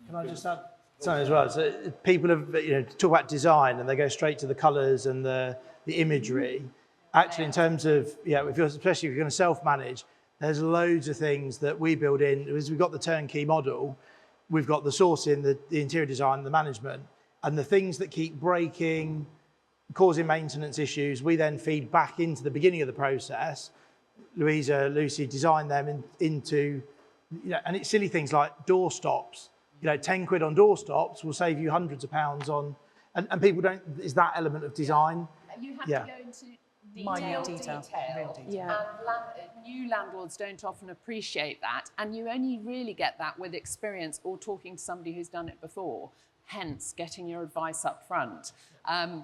Can I just add something as well? So people have, talk about design and they go straight to the colours and the imagery. Actually, in terms of, especially if you're going to self-manage, there's loads of things that we build in. As we've got the turnkey model, we've got the sourcing, the interior design, the management, and the things that keep breaking, causing maintenance issues, we then feed back into the beginning of the process. Lucy designed them into, and it's silly things like door stops. 10 quid on door stops will save you hundreds of pounds on, and people don't, is that element of design. You have to go into Minute detail. Yeah. And new landlords don't often appreciate that, and you only really get that with experience or talking to somebody who's done it before, hence getting your advice up front,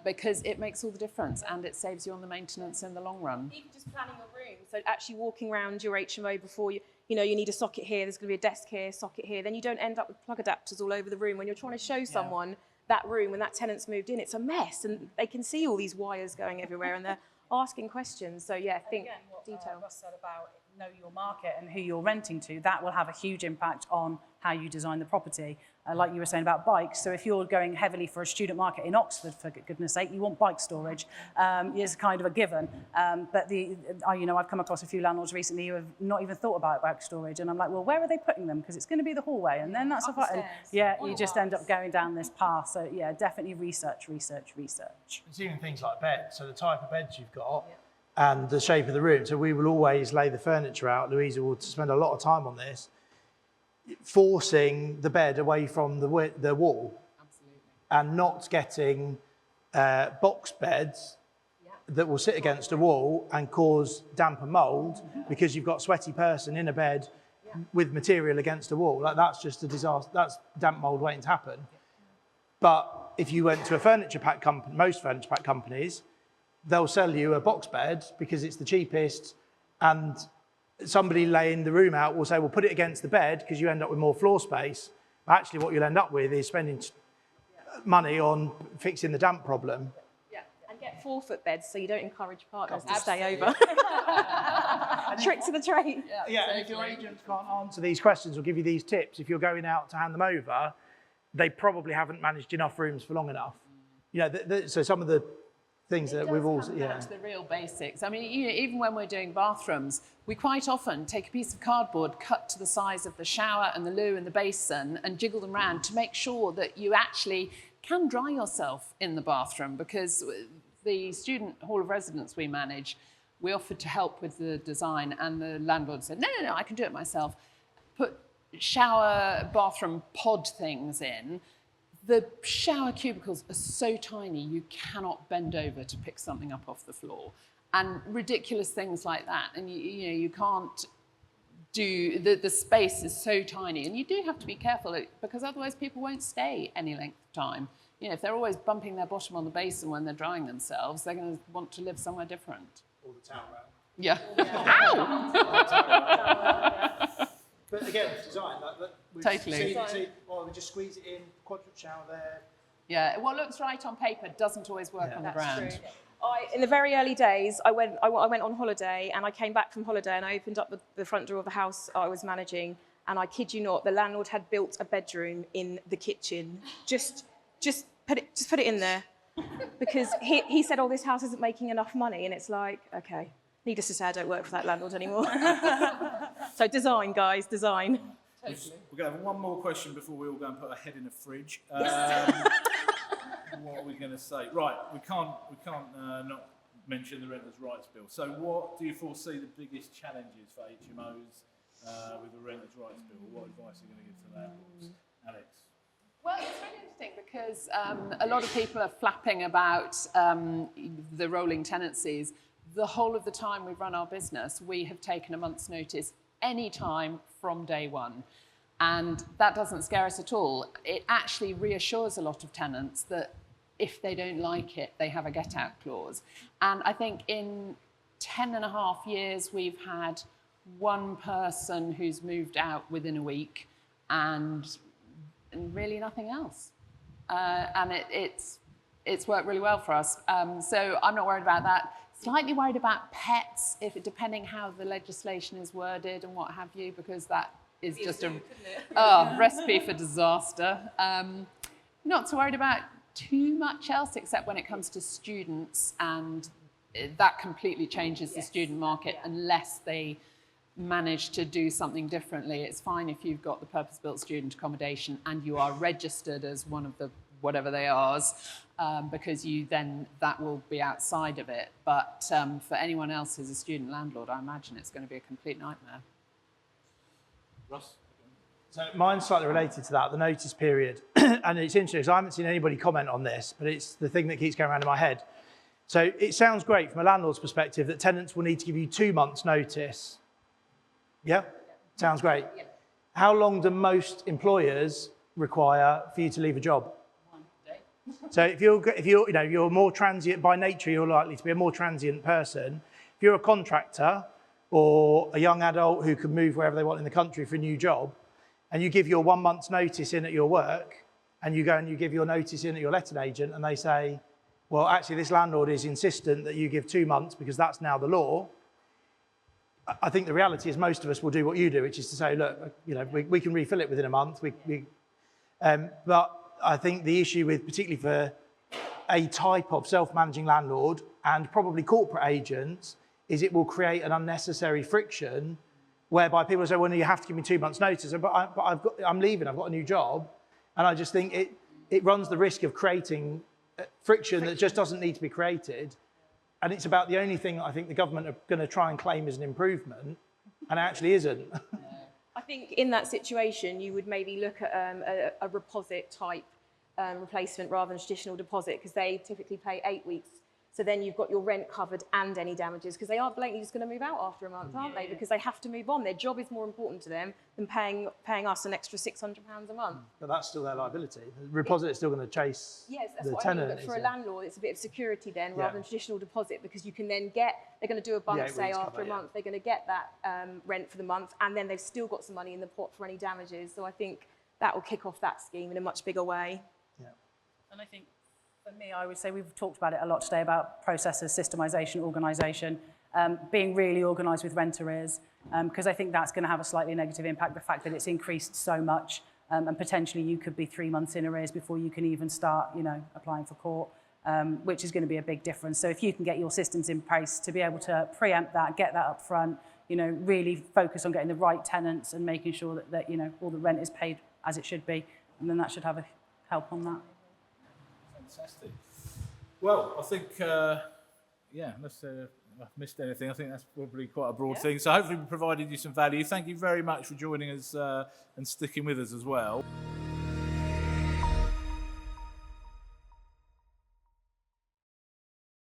because it makes all the difference and it saves you on the maintenance in the long run. Even just planning your room, so actually walking around your HMO before you need a socket here, there's going to be a desk here, socket here, then you don't end up with plug adapters all over the room when you're trying to show someone that room when that tenant's moved in. It's a mess, and they can see all these wires going everywhere and they're asking questions. So think again, what detail. Russ said about know your market and who you're renting to, that will have a huge impact on how you design the property. Like you were saying about bikes, so if you're going heavily for a student market in Oxford, for goodness sake, you want bike storage. It's kind of a given. But I've come across a few landlords recently who have not even thought about bike storage, and I'm like, well, where are they putting them? Because it's going to be the hallway, and then that's a you just end up going down this path. So definitely research. It's even things like beds, so the type of beds you've got and the shape of the room. So we will always lay the furniture out. Louisa will spend a lot of time on this, forcing the bed away from the wall. Absolutely. And not getting box beds that will sit against a wall and cause damp and mould because you've got a sweaty person in a bed with material against a wall. Like, that's just a disaster. That's damp mould waiting to happen. But if you went to a furniture pack company, most furniture pack companies, they'll sell you a box bed because it's the cheapest, and somebody laying the room out will say, well, put it against the bed because you end up with more floor space. But actually what you'll end up with is spending money on fixing the damp problem. And get 4-foot beds so you don't encourage partners to stay over. Trick to the trade. And if your agents can't answer these questions or give you these tips, if you're going out to hand them over, they probably haven't managed enough rooms for long enough. You know, so some of the things that we've all, back to the real basics. I mean, you know, even when we're doing bathrooms, we quite often take a piece of cardboard cut to the size of the shower and the loo and the basin and jiggle them around to make sure that you actually can dry yourself in the bathroom, because the student hall of residence we manage, we offered to help with the design, and the landlord said, no, I can do it myself. Put shower, bathroom pod things in. The shower cubicles are so tiny, you cannot bend over to pick something up off the floor. And ridiculous things like that. And you can't do, the space is so tiny. And you do have to be careful, because otherwise people won't stay any length of time. You know, if they're always bumping their bottom on the basin when they're drying themselves, they're going to want to live somewhere different. Or the towel round. Yeah. Ow! But again, design. Totally. We just squeeze it in, quadrant shower there. Yeah, what looks right on paper doesn't always work on the ground. True. In the very early days, I went on holiday, and I came back from holiday, and I opened up the front door of the house I was managing, and I kid you not, the landlord had built a bedroom in the kitchen. Just put it in there, because he said, "Oh, this house isn't making enough money," and it's like, okay. Needless to say, I don't work for that landlord anymore. So design, guys, design. Totally. We're going to have one more question before we all go and put our head in a fridge. What are we going to say? Right, we can't not mention the Renters' Rights Bill. So what do you foresee the biggest challenges for HMOs with the Renters' Rights Bill? What advice are you going to give to landlords? Alex? Well, it's really interesting, because a lot of people are flapping about the rolling tenancies. The whole of the time we've run our business, we have taken a month's notice any time from day one. And that doesn't scare us at all. It actually reassures a lot of tenants that if they don't like it, they have a get-out clause. And I think in 10.5 years, we've had one person who's moved out within a week, and really nothing else. And it's worked really well for us. So I'm not worried about that. Slightly worried about pets, depending how the legislation is worded and what have you, because that is just a recipe for disaster. Not so worried about too much else, except when it comes to students, and that completely changes the student market unless they manage to do something differently. It's fine if you've got the purpose-built student accommodation and you are registered as one of the whatever they are, because that will be outside of it. But for anyone else who's a student landlord, I imagine it's going to be a complete nightmare. Russ? So mine's slightly related to that, the notice period. And it's interesting, because I haven't seen anybody comment on this, but it's the thing that keeps going around in my head. So it sounds great from a landlord's perspective that tenants will need to give you 2 months' notice. Yeah? Sounds great. Yeah. How long do most employers require for you to leave a job? 1 day. So if you're more transient by nature, you're likely to be a more transient person. If you're a contractor or a young adult who can move wherever they want in the country for a new job, and you give your 1 month's notice in at your work, and you go and you give your notice in at your letting agent, and they say, well, actually, this landlord is insistent that you give 2 months because that's now the law. I think the reality is most of us will do what you do, which is to say, look, we can refill it within a month. But I think the issue with, particularly for a type of self-managing landlord and probably corporate agents, is it will create an unnecessary friction whereby people say, well, no, you have to give me 2 months' notice, but I'm leaving, I've got a new job. And I just think it runs the risk of creating friction that just doesn't need to be created. And it's about the only thing I think the government are going to try and claim as an improvement, and it actually isn't. I think in that situation, you would maybe look at a reposit type replacement rather than traditional deposit, because they typically pay 8 weeks. So then you've got your rent covered and any damages, because they are blatantly just going to move out after a month, aren't they? Because they have to move on. Their job is more important to them than paying us an extra £600 a month. But that's still their liability. The reposit is still going to chase the tenant. But for a landlord, it's a bit of security then, rather than traditional deposit, because you can then they're going to do a bump, say, after a month, they're going to get that rent for the month, and then they've still got some money in the pot for any damages. So I think that will kick off that scheme in a much bigger way. Yeah. And I think, for me, I would say we've talked about it a lot today about processes, systemisation, organisation, being really organised with rent arrears, because I think that's going to have a slightly negative impact, the fact that it's increased so much and potentially you could be 3 months in arrears before you can even start, you know, applying for court, which is going to be a big difference. So if you can get your systems in place to be able to preempt that, get that up front, you know, really focus on getting the right tenants and making sure that you know, all the rent is paid as it should be, and then that should have a help on that. Fantastic. Well, I think, yeah, unless I've missed anything, I think that's probably quite a broad thing. So hopefully we provided you some value. Thank you very much for joining us and sticking with us as well.